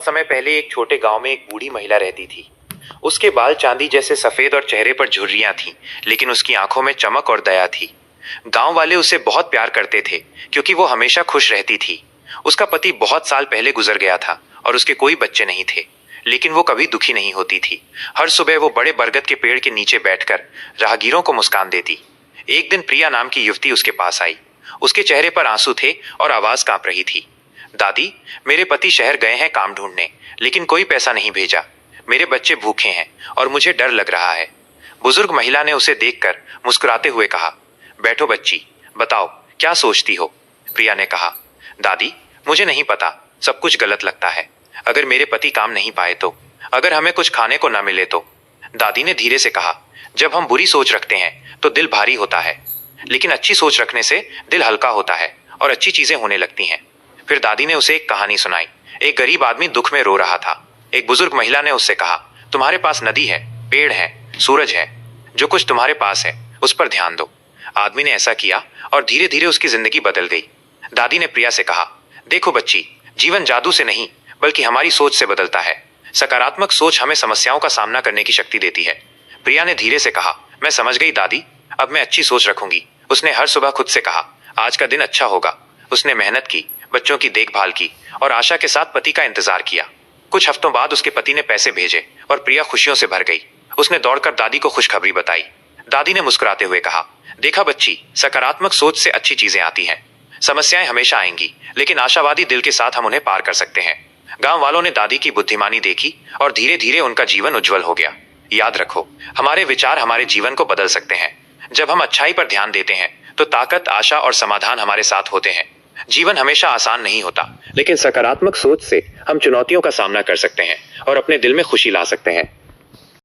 समय पहले एक छोटे गांव में एक बूढ़ी महिला रहती थी। उसके बाल चांदी जैसे सफेद और चेहरे पर झुर्रियां थीं, लेकिन उसकी आंखों में चमक और दया थी। गांव वाले उसे बहुत प्यार करते थे क्योंकि वो हमेशा खुश रहती थी। उसका पति बहुत साल पहले गुजर गया था और उसके कोई बच्चे नहीं थे, लेकिन वो कभी दुखी नहीं होती थी। हर सुबह वो बड़े बरगद के पेड़ के नीचे बैठकर राहगीरों को मुस्कान देती। एक दिन प्रिया नाम की युवती उसके पास आई। उसके चेहरे पर आंसू थे और आवाज कांप रही थी। दादी, मेरे पति शहर गए हैं काम ढूंढने, लेकिन कोई पैसा नहीं भेजा। मेरे बच्चे भूखे हैं और मुझे डर लग रहा है। बुजुर्ग महिला ने उसे देखकर मुस्कुराते हुए कहा, बैठो बच्ची, बताओ क्या सोचती हो। प्रिया ने कहा, दादी, मुझे नहीं पता, सब कुछ गलत लगता है। अगर मेरे पति काम नहीं पाए तो, अगर हमें कुछ खाने को न मिले तो। दादी ने धीरे से कहा, जब हम बुरी सोच रखते हैं तो दिल भारी होता है, लेकिन अच्छी सोच रखने से दिल हल्का होता है और अच्छी चीजें होने लगती हैं। फिर दादी ने उसे एक कहानी सुनाई। एक गरीब आदमी दुख में रो रहा था। एक बुजुर्ग महिला ने उससे कहा, तुम्हारे पास नदी है, पेड़ है, सूरज है, जो कुछ तुम्हारे पास है उस पर ध्यान दो। आदमी ने ऐसा किया और धीरे धीरे उसकी जिंदगी बदल गई। दादी ने प्रिया से कहा, देखो बच्ची, जीवन जादू से नहीं बल्कि हमारी सोच से बदलता है। सकारात्मक सोच हमें समस्याओं का सामना करने की शक्ति देती है। प्रिया ने धीरे से कहा, मैं समझ गई दादी, अब मैं अच्छी सोच रखूंगी। उसने हर सुबह खुद से कहा, आज का दिन अच्छा होगा। उसने मेहनत की, बच्चों की देखभाल की और आशा के साथ पति का इंतजार किया। कुछ हफ्तों बाद उसके पति ने पैसे भेजे और प्रिया खुशियों से भर गई। उसने दौड़कर दादी को खुशखबरी बताई। दादी ने मुस्कुराते हुए कहा, देखा बच्ची, सकारात्मक सोच से अच्छी चीजें आती हैं। समस्याएं हमेशा आएंगी, लेकिन आशावादी दिल के साथ हम उन्हें पार कर सकते हैं। गांव वालों ने दादी की बुद्धिमानी देखी और धीरे धीरे उनका जीवन उज्जवल हो गया। याद रखो, हमारे विचार हमारे जीवन को बदल सकते हैं। जब हम अच्छाई पर ध्यान देते हैं तो ताकत, आशा और समाधान हमारे साथ होते हैं। जीवन हमेशा आसान नहीं होता, लेकिन सकारात्मक सोच से हम चुनौतियों का सामना कर सकते हैं और अपने दिल में खुशी ला सकते हैं।